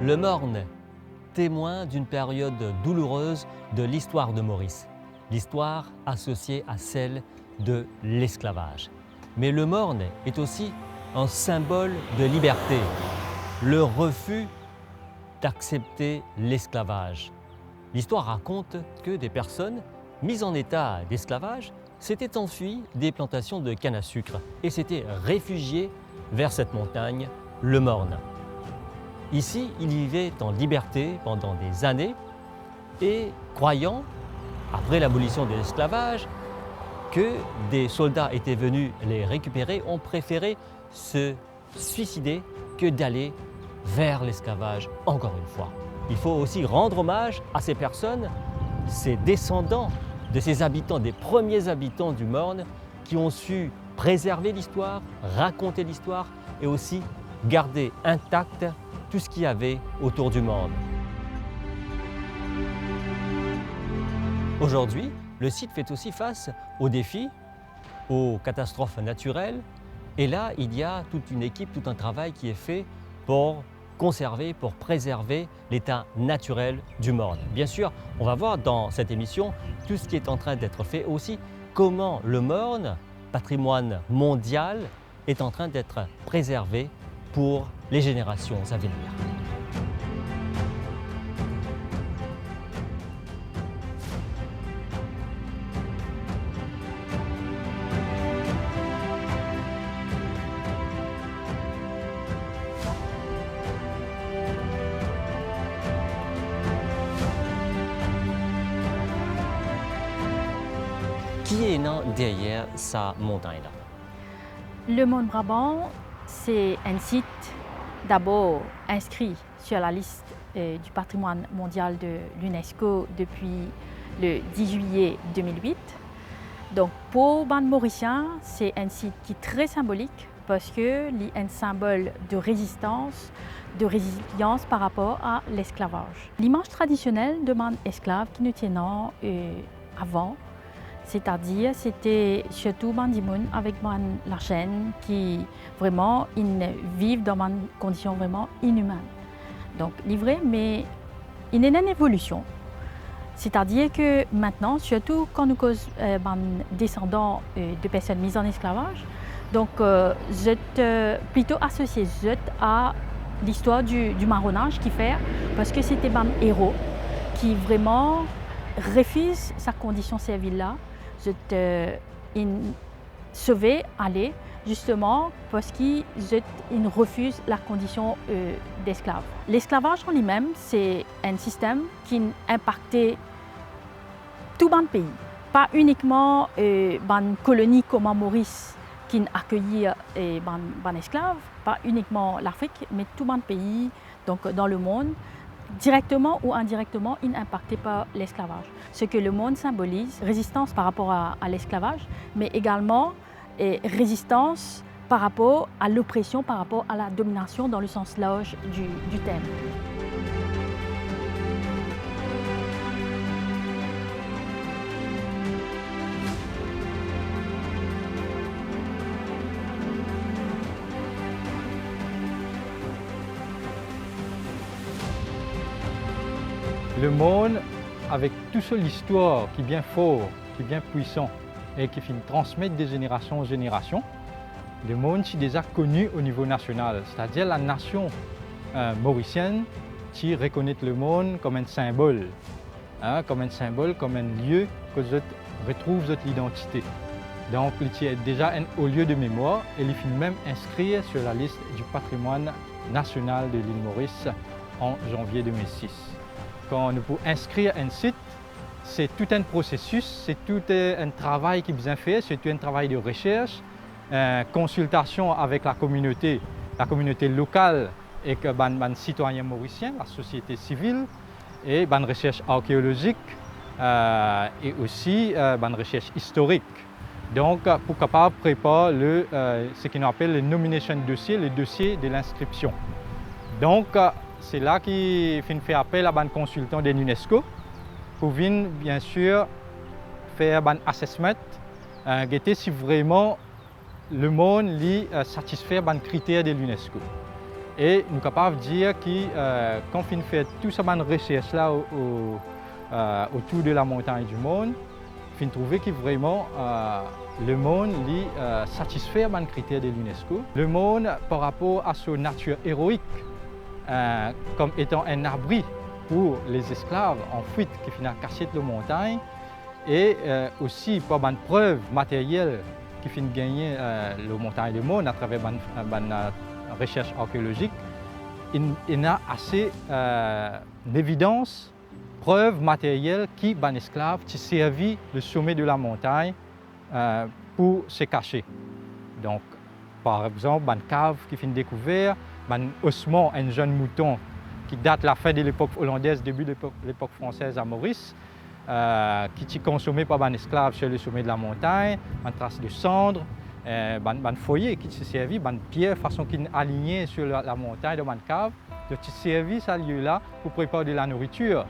Le Morne, témoin d'une période douloureuse de l'histoire de Maurice, l'histoire associée à celle de l'esclavage. Mais le Morne est aussi un symbole de liberté, le refus d'accepter l'esclavage. L'histoire raconte que des personnes mises en état d'esclavage s'étaient enfuies des plantations de canne à sucre et s'étaient réfugiées vers cette montagne, le Morne. Ici, ils vivaient en liberté pendant des années et croyant, après l'abolition de l'esclavage, que des soldats étaient venus les récupérer, ont préféré se suicider que d'aller vers l'esclavage encore une fois. Il faut aussi rendre hommage à ces personnes, ces descendants de ces habitants, des premiers habitants du Morne, qui ont su préserver l'histoire, raconter l'histoire et aussi garder intact tout ce qu'il y avait autour du Morne. Aujourd'hui, le site fait aussi face aux défis, aux catastrophes naturelles. Et là, il y a toute une équipe, tout un travail qui est fait pour conserver, pour préserver l'état naturel du Morne. Bien sûr, on va voir dans cette émission tout ce qui est en train d'être fait, aussi comment le Morne, patrimoine mondial, est en train d'être préservé pour les générations à venir. Qui est né derrière sa montagne-là? Le Morne Brabant, c'est un site d'abord inscrit sur la liste du patrimoine mondial de l'UNESCO depuis le 10 juillet 2008. Donc pour les Mauriciens, c'est un site qui est très symbolique parce que c'est un symbole de résistance, de résilience par rapport à l'esclavage. L'image traditionnelle de man esclave qui nous tenait avant, c'est-à-dire c'était surtout Bandimoun avec la chaîne qui vraiment ils vivent dans des conditions vraiment inhumaines. Donc livré, mais il y a une évolution. C'est-à-dire que maintenant, surtout quand nous causons descendants de personnes mises en esclavage, donc je suis plutôt associé à l'histoire du marronnage qui fait, parce que c'était un héros qui vraiment refuse sa condition servile-là. Je sauvé aller justement parce qu'il refuse la condition d'esclave. L'esclavage en lui-même, c'est un système qui impactait tout le pays, pas uniquement les colonies comme en Maurice qui accueillent les esclaves, pas uniquement l'Afrique, mais tout le pays, donc dans le monde. Directement ou indirectement, il n'impactait pas l'esclavage. Ce que le monde symbolise, résistance par rapport à l'esclavage, mais également résistance par rapport à l'oppression, par rapport à la domination dans le sens large du terme. Le Morne, avec toute seule l'histoire qui est bien fort, qui est bien puissant et qui finit transmettre de génération en génération, le Morne est déjà connu au niveau national, c'est-à-dire la nation mauricienne qui reconnaît le Morne comme un symbole, comme un lieu que je retrouve votre identité. Donc, il est déjà un haut lieu de mémoire et il finit même inscrit sur la liste du patrimoine national de l'île Maurice en janvier 2006. Quand nous pouvons inscrire un site, c'est tout un processus, c'est tout un travail qui est bien fait, c'est tout un travail de recherche, consultation avec la communauté locale et que les citoyens mauriciens, la société civile, et une recherche archéologique et aussi une recherche historique. Donc, pour capable préparer ce qu'on appelle le nomination dossier, le dossier de l'inscription. Donc, c'est là qu'il fait appel à un consultant de l'UNESCO pour venir, bien sûr, faire un assessment, guetter si vraiment le monde satisfait les critères de l'UNESCO. Et nous sommes capables de dire que quand on fait tout ça, de recherche là autour de la montagne du monde, on trouve que vraiment le monde satisfait les critères de l'UNESCO. Le monde, par rapport à sa nature héroïque, comme étant un abri pour les esclaves en fuite qui finissent cachés de la montagne, et aussi par une preuve matérielle qui finit gagner la montagne du monde à travers une recherche archéologique, il y a assez d'évidence, preuves matérielles qui les esclaves ont servi le sommet de la montagne pour se cacher. Donc, par exemple, une cave qui finit découverte, un ossement, un jeune mouton qui date de la fin de l'époque hollandaise, début de l'époque française à Maurice, qui est consommé par les esclaves sur le sommet de la montagne, une trace de cendre, un foyer qui s'est servi, une pierre façon qui est alignée sur la montagne de la cave, qui s'est servi ce lieu-là pour préparer de la nourriture,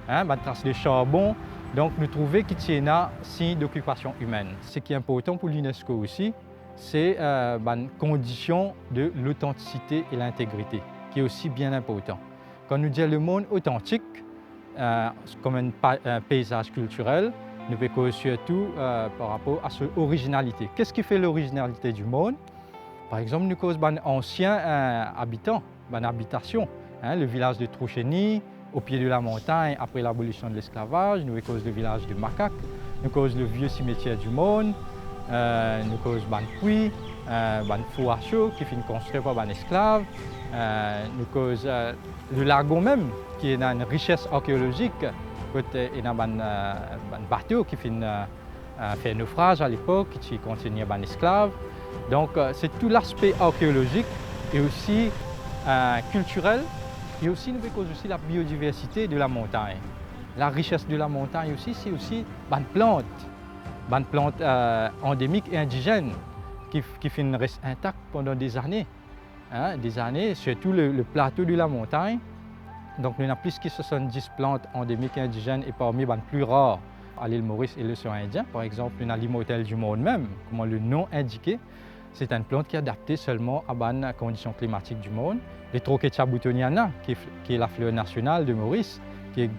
une trace de charbon. Donc nous trouvons qu'il y a un signe d'occupation humaine. Ce qui est important pour l'UNESCO aussi, c'est une condition de l'authenticité et l'intégrité, qui est aussi bien important. Quand nous disons le monde authentique, comme un paysage culturel, nous pouvons surtout par rapport à son originalité. Qu'est-ce qui fait l'originalité du monde? Par exemple, nous causons un ancien habitant, une habitation, le village de Troucheny, au pied de la montagne après l'abolition de l'esclavage, nous causons le village de Macaque, nous causons le vieux cimetière du monde, nous causons un puits, un four à chaud qui finit construit par un esclave, nous causons le lagon même, qui est une richesse archéologique. Il y a un bateau qui fait naufrage à l'époque, qui contenait un esclave. Donc c'est tout l'aspect archéologique et aussi culturel. Et aussi, nous avons aussi la biodiversité de la montagne. La richesse de la montagne aussi, c'est aussi une plante endémique et indigène qui reste intacte pendant des années. Surtout le plateau de la montagne. Donc, nous avons plus de 70 plantes endémiques et indigènes et parmi les plus rares à l'île Maurice et l'océan Indien. Par exemple, nous avons l'Immortel du monde même, comme le nom indiqué. C'est une plante qui est adaptée seulement à les conditions climatiques du monde. Les Trochetia boutoniana, qui est la fleur nationale de Maurice, qui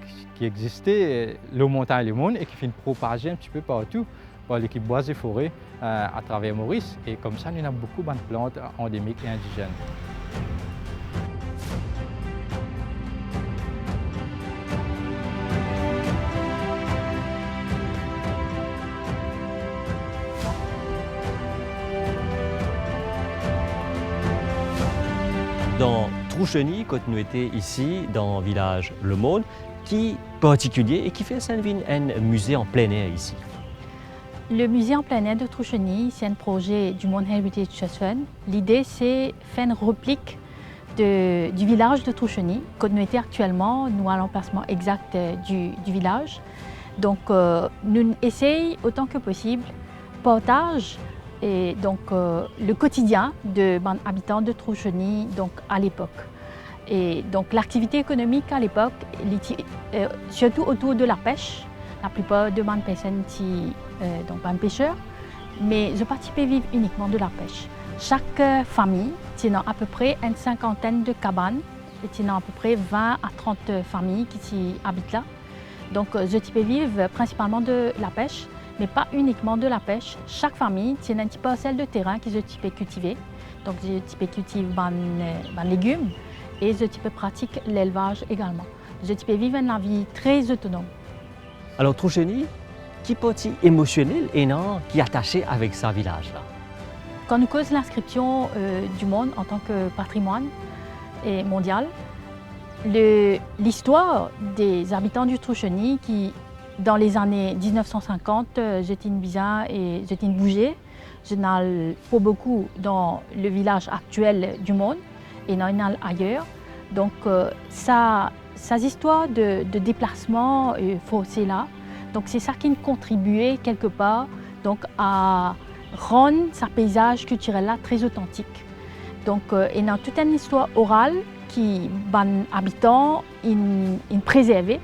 existait le montagne et le monde et qui fait propager un petit peu partout par l'équipe Bois et Forêts à travers Maurice. Et comme ça, nous avons beaucoup de plantes endémiques et indigènes. Dans Troucheny, quand nous étions ici, dans le village Le Monde, qui est particulier et qui fait un musée en plein air ici. Le musée en plein air de Troucheny, c'est un projet du Monde Heritage Trust Fund. L'idée, c'est faire une réplique du village de Troucheny. Quand nous étions actuellement, nous à l'emplacement exact du village. Donc, nous essayons autant que possible partage et donc le quotidien des habitants de Troucheny donc à l'époque. Et donc l'activité économique à l'époque, surtout autour de la pêche, la plupart de les personnes donc pêcheurs, mais je participais vivre uniquement de la pêche. Chaque famille tient à peu près une cinquantaine de cabanes et tient à peu près 20 à 30 familles qui y habitent là. Donc je peux vivre principalement de la pêche, mais pas uniquement de la pêche. Chaque famille tient un petit parcelle de terrain qu'ils peut cultiver. Donc je peux cultiver des légumes et je peux pratiquer l'élevage également. Je peux vivre une vie très autonome. Alors Troucheny, qui est émotionnel et non qui est attaché avec sa village là? Quand nous causons l'inscription du monde en tant que patrimoine mondial, l'histoire des habitants du Troucheny qui, dans les années 1950, j'étais une bizarre et j'étais une bougée. Je n'allais pas beaucoup dans le village actuel du monde et non ailleurs. Donc, ces histoires de déplacement forcé là, donc c'est ça qui contribuait quelque part donc, à rendre ce paysage culturel là très authentique. Donc, il y a toute une histoire orale qui les habitants ils préservent,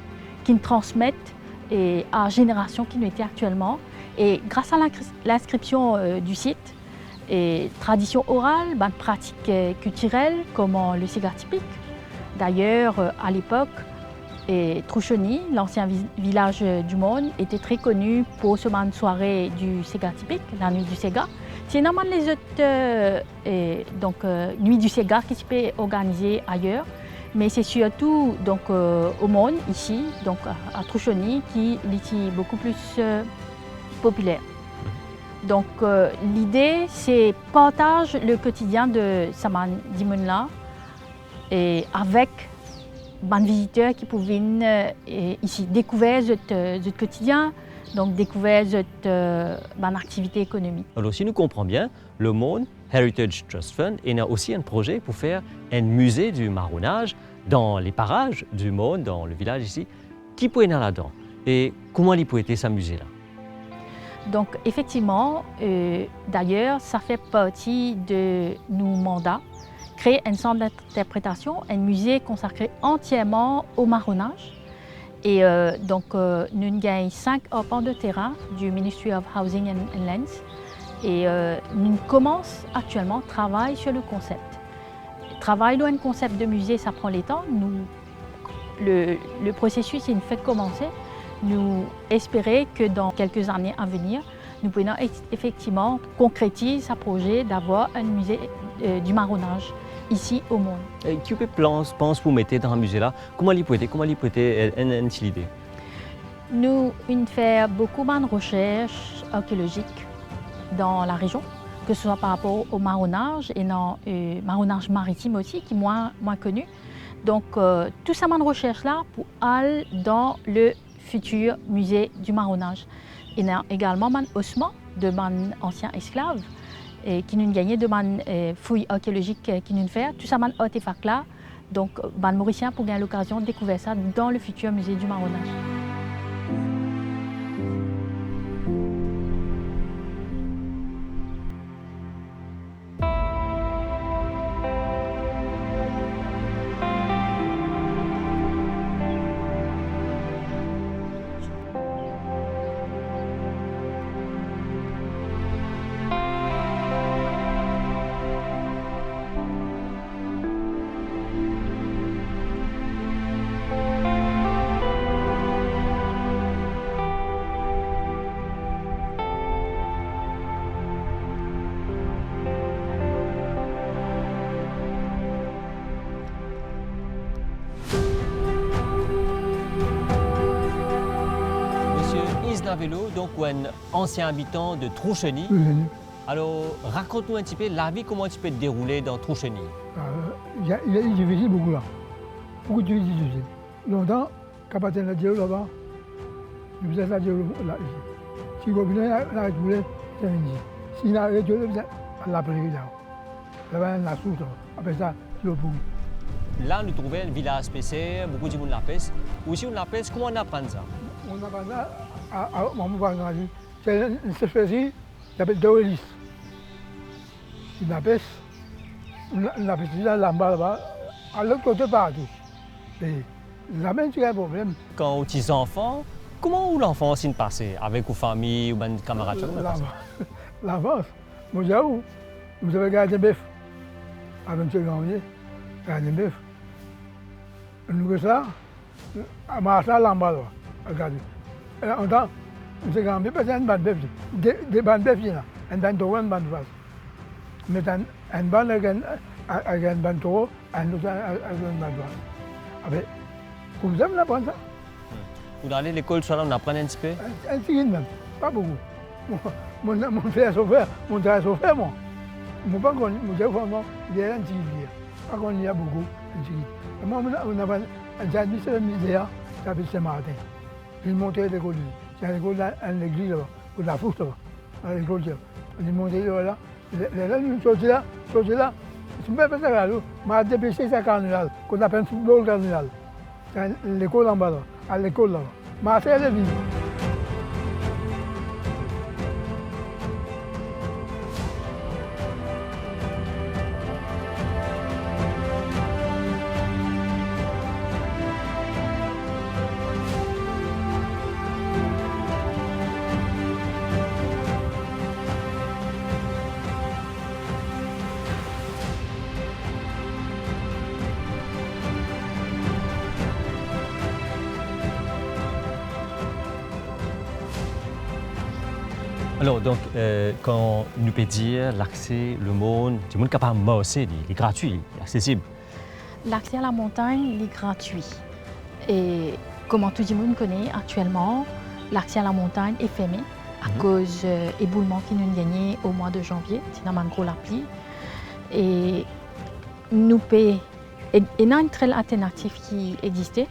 qui transmettent à la génération qui nous était actuellement. Et grâce à l'inscription du site, Et tradition orale, ben, pratique culturelle comme le cigare typique. D'ailleurs, à l'époque, Trouchony, l'ancien village du monde, était très connu pour ce soirée du cigare typique, la nuit du cigare. C'est normalement les autres nuit du cigare qui se peut organiser ailleurs, mais c'est surtout donc, au monde, ici, donc à Trouchony, qui est beaucoup plus populaire. Donc l'idée, c'est partager le quotidien de Saman Dimun-là et avec les visiteurs qui pouvaient ici découvrir ce quotidien, donc découvrir cette activité économique. Alors si nous comprenons bien, le Mon Heritage Trust Fund a aussi un projet pour faire un musée du marronnage dans les parages du Mon, dans le village ici. Qui peut aller là-dedans et comment il peut être ce musée-là? Donc effectivement, d'ailleurs, ça fait partie de nos mandats, créer un centre d'interprétation, un musée consacré entièrement au marronnage. Et nous avons 5 arpents de terrain du Ministry of Housing and Lands et nous commençons actuellement à travailler sur le concept. Travailler sur un concept de musée, ça prend le temps. Le processus est une fait commencer. Nous espérons que dans quelques années à venir, nous pouvons effectivement concrétiser ce projet d'avoir un musée du marronnage ici au monde. Quel pense pour mettre dans un musée-là? Comment il peut être une idée? Nous faisons beaucoup de recherches archéologiques dans la région, que ce soit par rapport au marronnage et dans le marronnage maritime aussi, qui est moins connu. Donc, tout ça de recherche-là pour aller dans le futur musée du marronnage. Il y a également des ossements de anciens esclaves qui nous gagné de fouilles archéologiques qui nous fait. Tout ça, des artefacts-là, donc les Mauriciens pour gagner l'occasion de découvrir ça dans le futur musée du marronnage. Vélo, donc un ancien habitant de Troucheny. Alors, raconte-nous un petit peu la vie, comment tu peux te dérouler dans Troucheny. Il y a difficile beaucoup là. Beaucoup de difficile. Longtemps, quand on était là-bas, nous êtes là, si vous venez là, vous voulez, c'est ici. Si vous avez la prairie là. Là-bas, la soute, après ça, l'eau pourrie. Là, nous trouvons un village spécial, beaucoup de monde la pêche. Aussi, on la pêche, comment on apprend ça? On apprend ça. C'est une espèce qui s'appelle Doelis. Il la pêche, la pêche là-bas, à l'autre côté partout. Et jamais tu as un problème. Quand vous êtes enfant, comment l'enfant s'est passé avec vos familles ou vos camarades? L'enfance, moi j'avoue, vous avez gardé un bœuf. Avec M. Gambier, gardé un bœuf. Nous que ça, à Marseille, là-bas, regardez. En temps, M. Gambier, c'est une bande bœuf. Des bandes bœuf, là. Une bande taureau, une bande vache. Mais une bande avec une bande taureau, une autre avec une bande vache. Après, comme ça, on apprend ça. Vous allez à l'école, on apprend un petit peu? Un petit peu même, pas beaucoup. Mon frère chauffeur, mon frère chauffeur, moi. Je ne sais pas qu'on il y a un petit peu. Pas qu'on y a beaucoup, un petit peu. Moi, on a un service de misère, ça s'appelle Saint-Martin. Je suis monté à l'école. C'est à l'école, à l'église, là-bas, pour la fourche, là-bas. À l'école, on est monté là. Là, nous sommes là. Je ne sais pas ça, là. Mais dépêché, c'est un carnaval, qu'on appelle football carnaval. C'est l'école en bas, là. À l'école, là-bas. Marseille, elle est vive. Alors donc, quand nous peut dire l'accès, le monde est capable de aussi, il est gratuit, il est accessible. L'accès à la montagne il est gratuit. Et comme tout le monde connaît actuellement, l'accès à la montagne est fermé à cause de l'éboulement qui nous a gagné au mois de janvier, c'est dans un gros lapis. Et nous payons une trail alternative qui existait.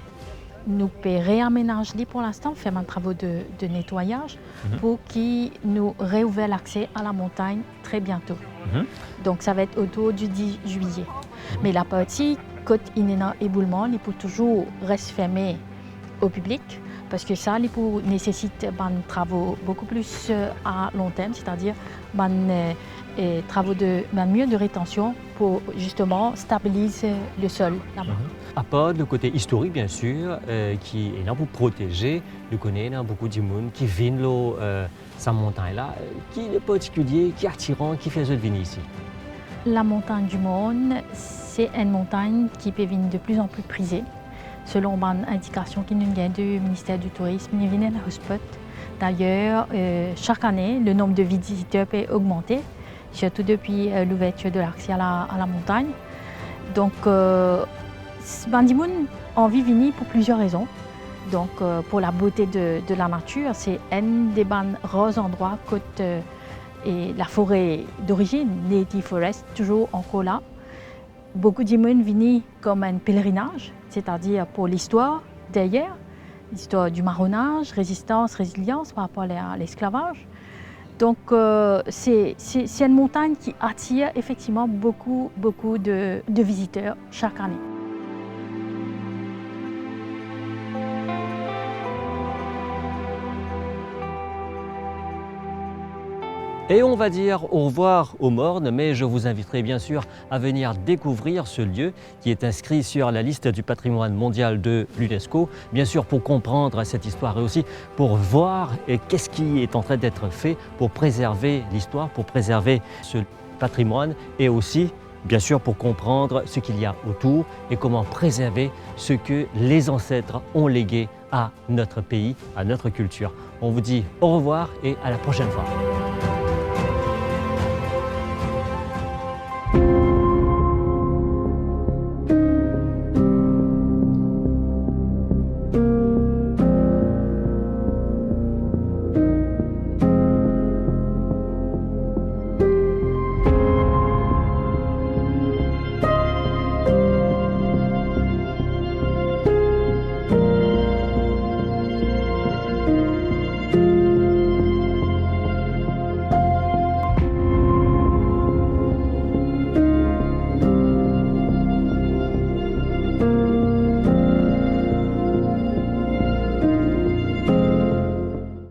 Nous pouvons réaménager pour l'instant, faire un travaux de nettoyage pour qu'ils nous réouvrent l'accès à la montagne très bientôt. Donc ça va être autour du 10 juillet. Mais la partie côte inéna éboulement, il peut toujours rester fermé au public parce que ça nécessite des travaux beaucoup plus à long terme, c'est-à-dire des travaux de murs de rétention pour justement stabiliser le sol là-bas. À part le côté historique, bien sûr, qui est là pour protéger, nous connaissons beaucoup de monde qui vient de cette montagne-là, qui est particulier, qui est attirant, qui fait venir ici. La montagne du Maune, c'est une montagne qui peut venir de plus en plus prisée. Selon l'indication qui nous vient du ministère du Tourisme, il vient à hotspot. D'ailleurs, chaque année, le nombre de visiteurs peut augmenter, surtout depuis l'ouverture de l'accès à la montagne. Donc, Bandimoun a envie de venir pour plusieurs raisons. Donc, pour la beauté de la nature, c'est un des rares endroits côte et la forêt d'origine, Native Forest, toujours encore là. Beaucoup de gens viennent comme un pèlerinage, c'est-à-dire pour l'histoire derrière, l'histoire du marronnage, résistance, résilience par rapport à l'esclavage. Donc, c'est une montagne qui attire effectivement beaucoup de visiteurs chaque année. Et on va dire au revoir aux mornes, mais je vous inviterai bien sûr à venir découvrir ce lieu qui est inscrit sur la liste du patrimoine mondial de l'UNESCO, bien sûr pour comprendre cette histoire et aussi pour voir qu'est-ce qui est en train d'être fait pour préserver l'histoire, pour préserver ce patrimoine et aussi bien sûr pour comprendre ce qu'il y a autour et comment préserver ce que les ancêtres ont légué à notre pays, à notre culture. On vous dit au revoir et à la prochaine fois.